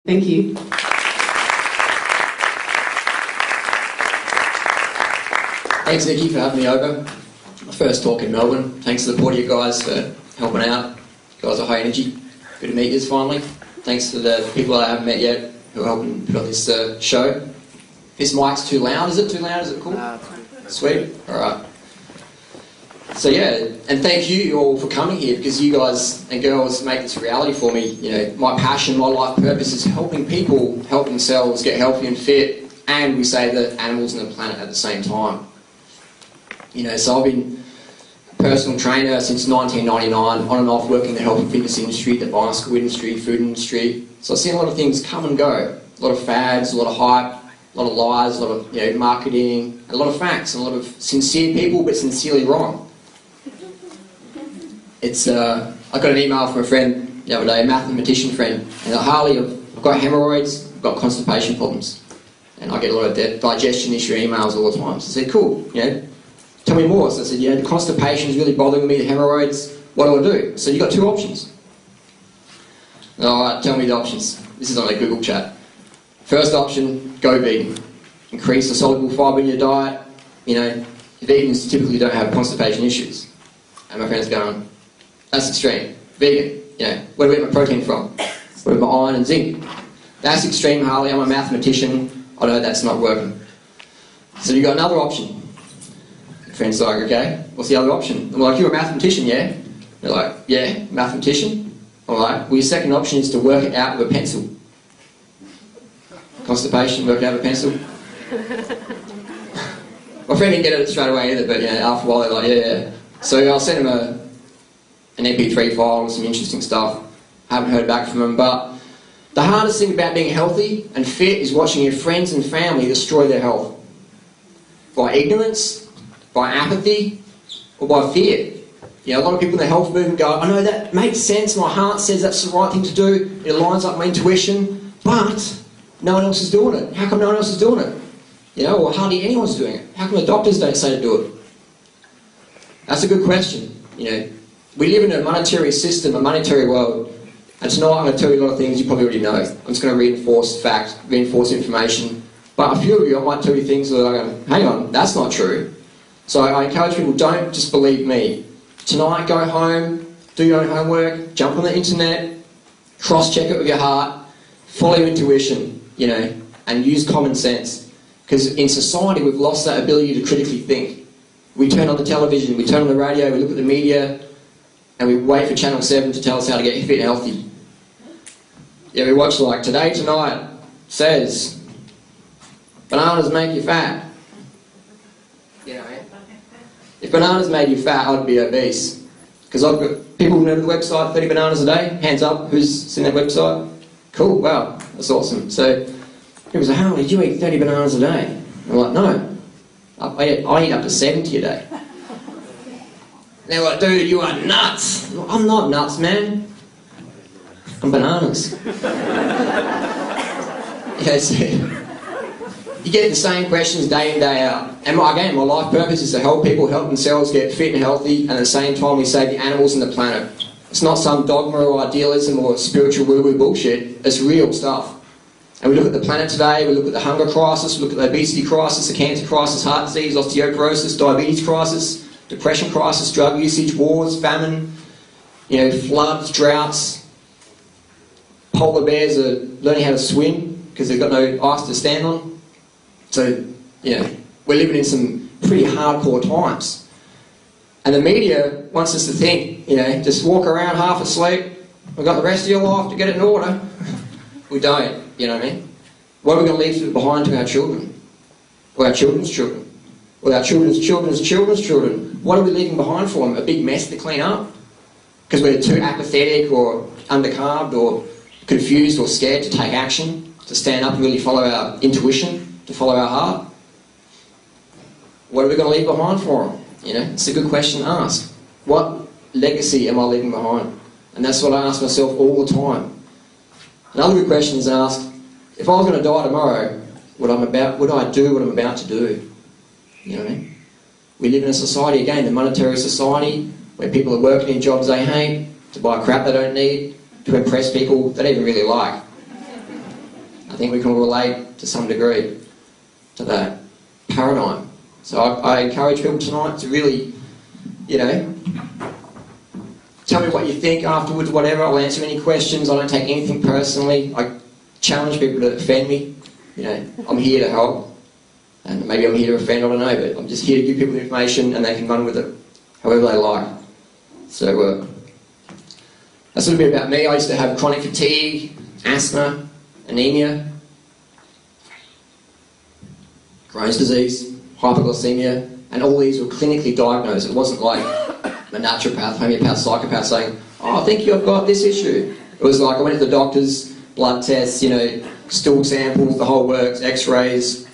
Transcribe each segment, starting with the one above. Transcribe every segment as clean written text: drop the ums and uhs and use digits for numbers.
Thank you. Thanks, Nikki, for having me over. My first talk in Melbourne. Thanks to the board of you guys for helping out. You guys are high energy. Good to meet you finally. Thanks to the people I haven't met yet who are helping put on this show. This mic's too loud. Is it too loud? Is it cool? Sweet. All right. So yeah, and thank you all for coming here, because you guys and girls make this a reality for me. You know, my passion, my life purpose is helping people help themselves get healthy and fit, and we save the animals and the planet at the same time. You know, so I've been a personal trainer since 1999, on and off, working in the health and fitness industry, the bicycle industry, food industry. So I've seen a lot of things come and go. A lot of fads, a lot of hype, a lot of lies, a lot of marketing, a lot of facts, and a lot of sincere people, but sincerely wrong. It's I got an email from a friend the other day, a mathematician friend, and Harley, I've got hemorrhoids, I've got constipation problems, and I get a lot of digestion issue emails all the time. So I said, cool, tell me more. So I said, the constipation is really bothering me, the hemorrhoids, what do I do? So you've got two options. Alright, tell me the options. This is on a Google chat. First option, go vegan. Increase the soluble fibre in your diet. Vegans typically don't have constipation issues. And my friend's going, that's extreme. Vegan, where do I get my protein from? Where do I get my iron and zinc? That's extreme, Harley. I'm a mathematician. I know that's not working. So you've got another option. My friend's like, okay, what's the other option? I'm like, you're a mathematician, yeah? They're like, yeah, mathematician. All right, well, your second option is to work it out with a pencil. Constipation, work it out with a pencil. My friend didn't get it straight away either, but after a while they're like, yeah. So I'll send him an MP3 file with some interesting stuff. Haven't heard back from him, but the hardest thing about being healthy and fit is watching your friends and family destroy their health. By ignorance, by apathy, or by fear. A lot of people in the health movement go, I know that makes sense, my heart says that's the right thing to do, it lines up with my intuition, but no one else is doing it. How come no one else is doing it? Or hardly anyone's doing it. How come the doctors don't say to do it? That's a good question. We live in a monetary system, a monetary world, and tonight I'm going to tell you a lot of things you probably already know. I'm just going to reinforce fact, reinforce information, but a few of you, I might tell you things that are going, hang on, that's not true. So I encourage people, don't just believe me. Tonight, go home, do your own homework, jump on the internet, cross-check it with your heart, follow your intuition, and use common sense. Because in society, we've lost that ability to critically think. We turn on the television, we turn on the radio, we look at the media, and we wait for Channel 7 to tell us how to get fit and healthy. We watch like Today Tonight says, bananas make you fat. If bananas made you fat, I'd be obese. Because I've got people who know the website, 30 bananas a day. Hands up, who's seen that website? Cool, wow, that's awesome. So people say, how did you eat 30 bananas a day? I'm like, no, I eat up to 70 a day. And they're like, dude, you are nuts. I'm not nuts, man. I'm bananas. So you get the same questions day in, day out. And again, my life purpose is to help people help themselves get fit and healthy, and at the same time we save the animals and the planet. It's not some dogma or idealism or spiritual woo-woo bullshit. It's real stuff. And we look at the planet today, we look at the hunger crisis, we look at the obesity crisis, the cancer crisis, heart disease, osteoporosis, diabetes crisis, depression crisis, drug usage, wars, famine, floods, droughts. Polar bears are learning how to swim because they've got no ice to stand on. So, we're living in some pretty hardcore times. And the media wants us to think, just walk around half asleep, we've got the rest of your life to get it in order. We don't, you know what I mean? What are we going to leave behind to our children? Or our children's children? Or our children's children's children's children? What are we leaving behind for them? A big mess to clean up? Because we're too apathetic or undercarbed or confused or scared to take action, to stand up and really follow our intuition, to follow our heart? What are we going to leave behind for them? It's a good question to ask. What legacy am I leaving behind? And that's what I ask myself all the time. Another good question is asked, if I was going to die tomorrow, would I do what I'm about to do? You know what I mean? We live in a society, again, the monetary society, where people are working in jobs they hate, to buy crap they don't need, to impress people they don't even really like. I think we can relate to some degree to that paradigm. So I encourage people tonight to really, you know, tell me what you think afterwards, whatever. I'll answer any questions. I don't take anything personally. I challenge people to offend me. You know, I'm here to help. And maybe I'm here to offend, I don't know, but I'm just here to give people the information and they can run with it however they like. So that's a little bit about me. I used to have chronic fatigue, asthma, anemia, Crohn's disease, hypoglycemia, and all these were clinically diagnosed. It wasn't like a naturopath, homeopath, psychopath saying, oh, I think you've got this issue. It was like I went to the doctors, blood tests, you know, stool samples, the whole works, x-rays,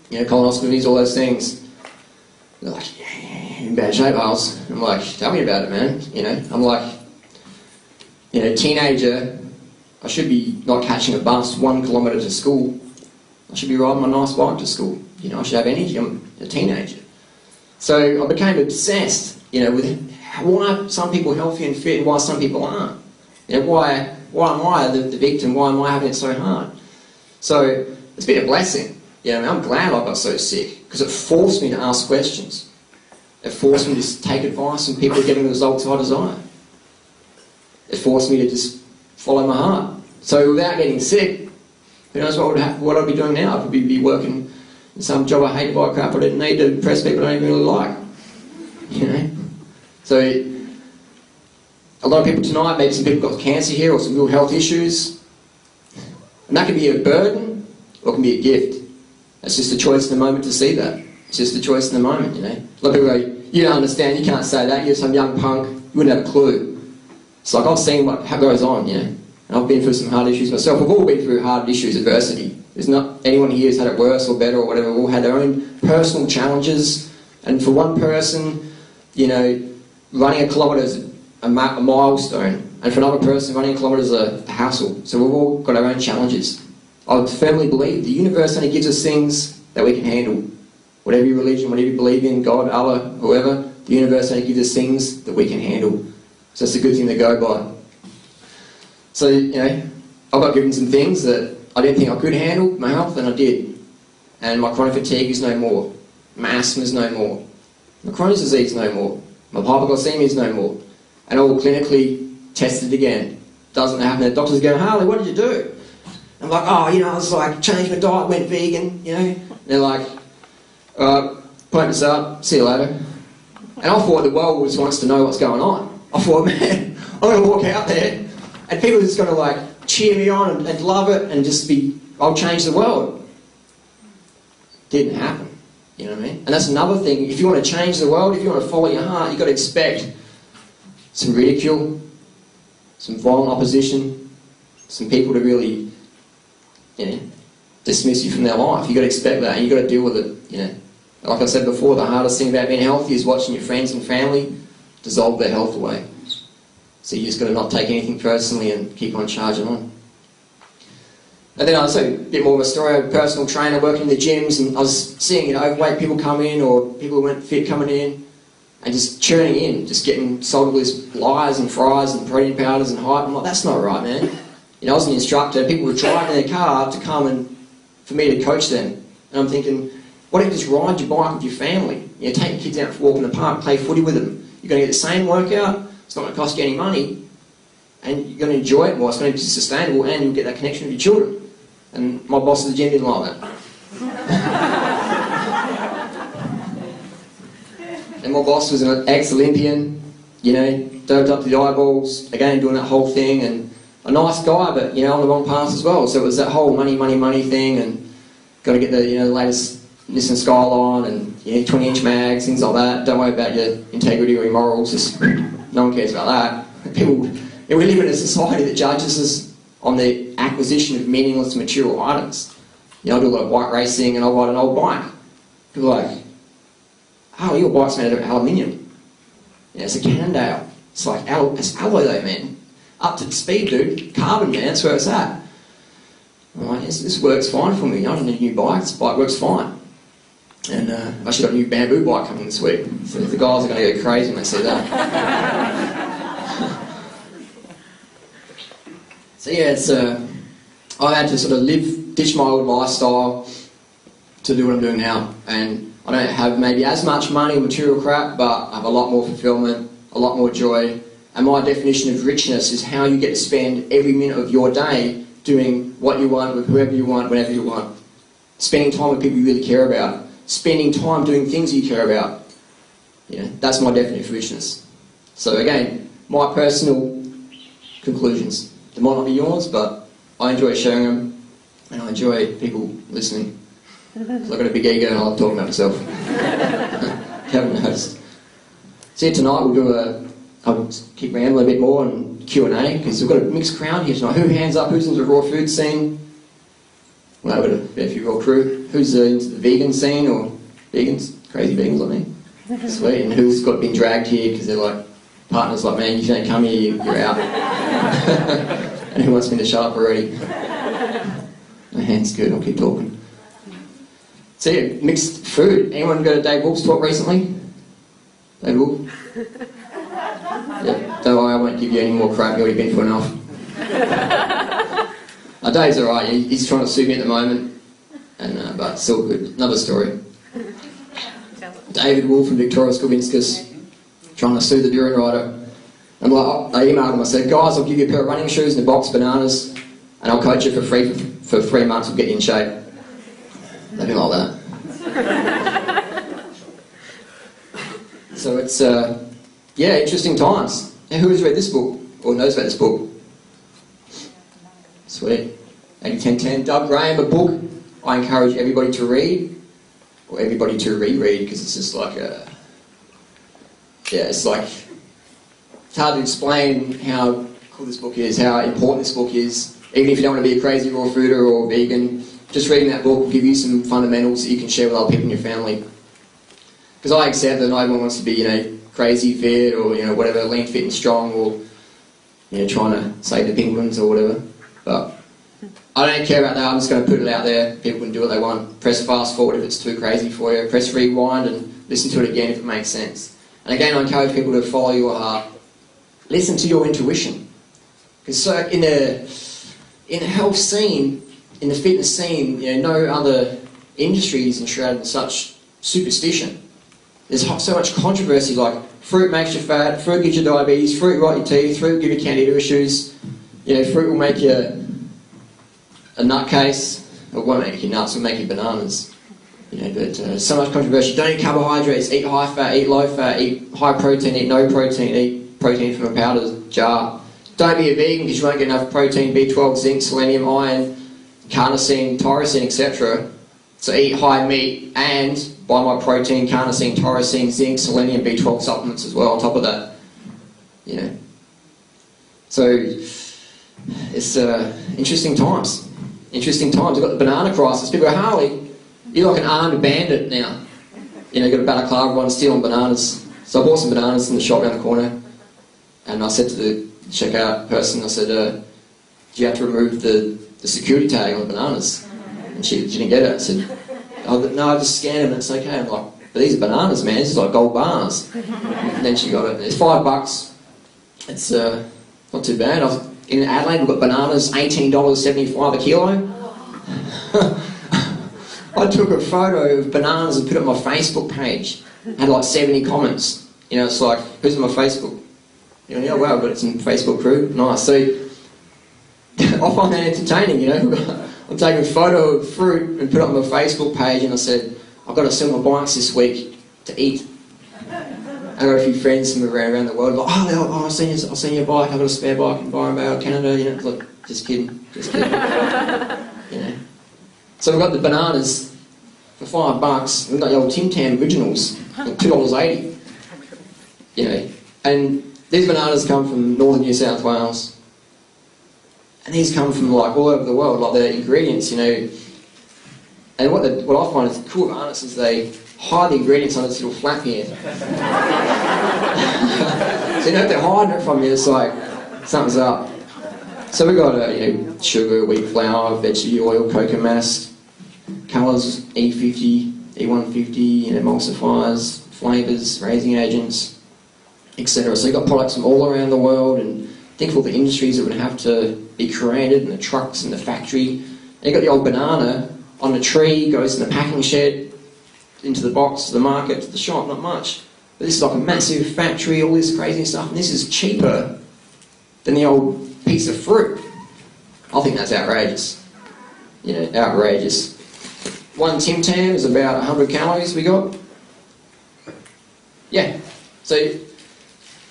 you know, colonoscopies, all those things. They're like, yeah, in bad shape, Miles. I'm like, tell me about it, man. You know, I'm like, you know, teenager, I should be not catching a bus 1 kilometre to school. I should be riding my nice bike to school. You know, I should have energy. I'm a teenager. So I became obsessed, you know, with why are some people healthy and fit and why some people aren't. You know, why am I the victim? Why am I having it so hard? So it's been a blessing. You know, I'm glad I got so sick because it forced me to ask questions. It forced me to take advice from people getting the results I desire. It forced me to just follow my heart. So without getting sick, who knows what I'd be doing now? I'd probably be working in some job I hated by crap I didn't need to impress people I don't even really like. You know? So a lot of people tonight, maybe some people got cancer here or some real health issues. And that can be a burden or it can be a gift. It's just a choice in the moment to see that. It's just a choice in the moment, you know. A lot of people go, you don't understand, you can't say that, you're some young punk, you wouldn't have a clue. It's like I've seen what goes on, you know. And I've been through some hard issues myself. We've all been through hard issues, adversity. There's not anyone here who's had it worse or better or whatever. We've all had their own personal challenges. And for one person, you know, running a kilometre is a milestone. And for another person, running a kilometre is a hassle. So we've all got our own challenges. I firmly believe the universe only gives us things that we can handle. Whatever your religion, whatever you believe in, God, Allah, whoever, the universe only gives us things that we can handle. So it's a good thing to go by. So, you know, I got given some things that I didn't think I could handle, my health, and I did. And my chronic fatigue is no more. My asthma is no more. My Crohn's disease is no more. My hypoglycemia is no more. And all clinically tested again. Doesn't happen. The doctors go, Harley, what did you do? I'm like, oh, you know, I was like, changed my diet, went vegan, you know. And they're like, point this up, see you later. And I thought the world just wants to know what's going on. I thought, man, I'm going to walk out there and people are just going to like cheer me on and love it and just be, I'll change the world. Didn't happen. You know what I mean? And that's another thing. If you want to change the world, if you want to follow your heart, you've got to expect some ridicule, some violent opposition, some people to really, you know, dismiss you from their life. You've got to expect that and you've got to deal with it, you know. Like I said before, the hardest thing about being healthy is watching your friends and family dissolve their health away. So you just got to not take anything personally and keep on charging on. And then I was a bit more of a story. I had a personal trainer working in the gyms and I was seeing, you know, overweight people come in or people who weren't fit coming in and just churning in, just getting sold all these lies and fries and protein powders and hype. I'm like, that's not right, man. You know, I was an instructor. People were driving their car to come and for me to coach them. And I'm thinking, why don't you just ride your bike with your family? You know, take your kids out for a walk in the park, play footy with them. You're going to get the same workout, it's not going to cost you any money, and you're going to enjoy it more, it's going to be sustainable, and you'll get that connection with your children. And my boss at the gym didn't like that. And my boss was an ex-Olympian, you know, doped up to the eyeballs, again doing that whole thing, and a nice guy, but, you know, on the wrong path as well. So it was that whole money, money, money thing, and got to get the, you know, the latest Nissan Skyline and, you know, 20-inch mags, things like that. Don't worry about your integrity or your morals. Just, no one cares about that. People, we live in a society that judges us on the acquisition of meaningless material items. You know, I do a lot of bike racing and I ride an old bike. People are like, oh, your bike's made of aluminium. Yeah, it's a Cannondale. It's like, it's alloy though, man. Up to speed, dude. Carbon, man, that's where it's at. I'm like, this works fine for me. I don't need a new bike. This bike works fine. And I've actually got a new bamboo bike coming this week. So the guys are going to go crazy when they see that. So yeah, it's I've had to sort of ditch my old lifestyle to do what I'm doing now. And I don't have maybe as much money or material crap, but I have a lot more fulfillment, a lot more joy. And my definition of richness is how you get to spend every minute of your day doing what you want, with whoever you want, whenever you want. Spending time with people you really care about. Spending time doing things you care about. You know, that's my definition of richness. So again, my personal conclusions. They might not be yours, but I enjoy sharing them, and I enjoy people listening. So I've got a big ego and I love talking about myself. Haven't noticed. So yeah, tonight we'll do I'll keep rambling a bit more and Q&A, because we've got a mixed crowd here tonight. Who hands up? Who's into the raw food scene? Well, I've got a fair few raw crew. Who's into the vegan scene, or vegans? Crazy vegans like me. Sweet. And who's been dragged here because they're like partners like, man, you don't come here, you're out. And who wants me to shut up already? My hand's good, I'll keep talking. So yeah, mixed food. Anyone go to Dave Wolf's talk recently? Dave Wolf? Yeah, don't worry, I won't give you any more crap, you've already been for enough. Dave's alright, he's trying to sue me at the moment, and but still good. Another story. David Wolf from Victoria Skovinskas trying to sue the Durianrider. And I emailed him, I said, guys, I'll give you a pair of running shoes and a box of bananas, and I'll coach you for free for 3 months, we'll get you in shape. They didn't like that. So it's, yeah, interesting times. Now, who has read this book, or knows about this book? Sweet. 80-10-10. Doug Graham, a book I encourage everybody to read, or everybody to reread, because it's just like a... Yeah, it's like... It's hard to explain how cool this book is, how important this book is. Even if you don't want to be a crazy raw fooder or vegan, just reading that book will give you some fundamentals that you can share with other people in your family. Because I accept that not everyone wants to be, you know, crazy fit or, you know, whatever, lean, fit and strong, or, you know, trying to save the penguins or whatever. But I don't care about that. I'm just going to put it out there. People can do what they want. Press fast forward if it's too crazy for you. Press rewind and listen to it again if it makes sense. And again, I encourage people to follow your heart. Listen to your intuition. Because so in the health scene, in the fitness scene, you know, no other industry is enshrouded in such superstition. There's so much controversy, like fruit makes you fat, fruit gives you diabetes, fruit rot your teeth, fruit will give you candida issues, you know, fruit will make you a nutcase. It won't make you nuts, it'll make you bananas. You know, but so much controversy. Don't eat carbohydrates, eat high fat, eat low fat, eat high protein, eat no protein, eat protein from a powder jar. Don't be a vegan because you won't get enough protein, B12, zinc, selenium, iron, carnosine, tyrosine, etc. So eat high meat and buy my protein, carnosine, tyrosine, zinc, selenium, B12 supplements as well on top of that. You know. So it's interesting times. Interesting times. We've got the banana crisis. People go, Harley, you're like an armed bandit now. You know, you've got a balaclava on stealing bananas. So I bought some bananas in the shop around the corner, and I said to the checkout person, I said, do you have to remove the security tag on the bananas? And she didn't get it. I said, oh, no, I just scanned them and it's okay. I'm like, but these are bananas, man. This is like gold bars. And then she got it. It's $5. It's not too bad. In Adelaide, we've got bananas, $18.75 a kilo. I took a photo of bananas and put it on my Facebook page. Had like 70 comments. You know, it's like, who's on my Facebook? You know, yeah, wow, I've got some Facebook crew. Nice. So I find that entertaining, you know. I'm taking a photo of fruit and put it on my Facebook page, and I said, I've got to sell my bikes this week to eat. I got a few friends from around the world, like, oh, I've seen your bike, I've got a spare bike in Byron, Canada, you know, like, just kidding. You know. So we've got the bananas for $5, we've got the old Tim Tam originals, like $2.80. You know, and these bananas come from northern New South Wales. And these come from like all over the world, like the ingredients, you know. And what I find is cool about bananas is they hide the ingredients on this little flap here. So you know, if they're hiding it from you, it's like something's up. So we've got you know, sugar, wheat flour, vegetable oil, cocoa mass, colours, E50, E150, you know, emulsifiers, flavours, raising agents, etc. So you've got products from all around the world, and think of all the industries that would have to be created, and the trucks and the factory. And you've got the old banana on the tree, goes in the packing shed, into the box, to the market, to the shop, not much. But this is like a massive factory, all this crazy stuff, and this is cheaper than the old piece of fruit. I think that's outrageous. You know, outrageous. One Tim Tam is about 100 calories we got. Yeah. So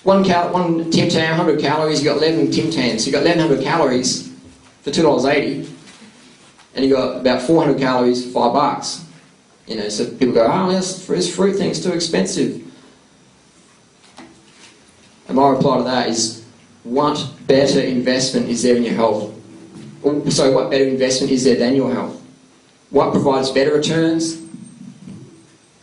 one Tim Tam, 100 calories, you got 11 Tim Tams. So you got 1,100 calories for $2.80, and you got about 400 calories for $5. You know, so people go, oh, this fruit thing's too expensive. And my reply to that is, what better investment is there in your health? So what better investment is there than your health? What provides better returns?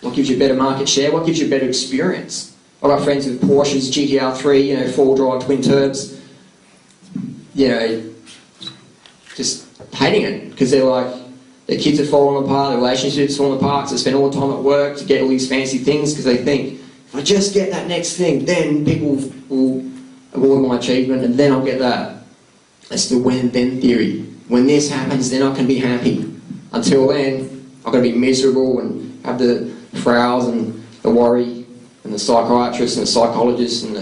What gives you better market share? What gives you better experience? I've got friends with Porsches, GTR 3, you know, 4-drive twin turbs, you know, just hating it because they're like, their kids are falling apart, their relationships are falling apart, so they spend all the time at work to get all these fancy things because they think, if I just get that next thing, then people will award my achievement and then I'll get that. That's the when-then theory. When this happens, then I can be happy. Until then, I've got to be miserable and have the frowns and the worry and the psychiatrist and the psychologist and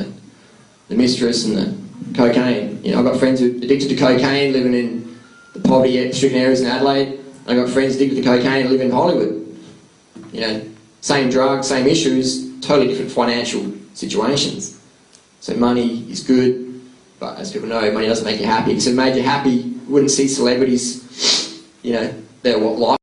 the mistress and the cocaine. You know, I've got friends who are addicted to cocaine living in the poverty-stricken areas in Adelaide. I've got friends addicted to cocaine who live in Hollywood. You know, same drug, same issues, totally different financial situations. So money is good, but as people know, money doesn't make you happy. Because if it made you happy, you wouldn't see celebrities, you know, their life.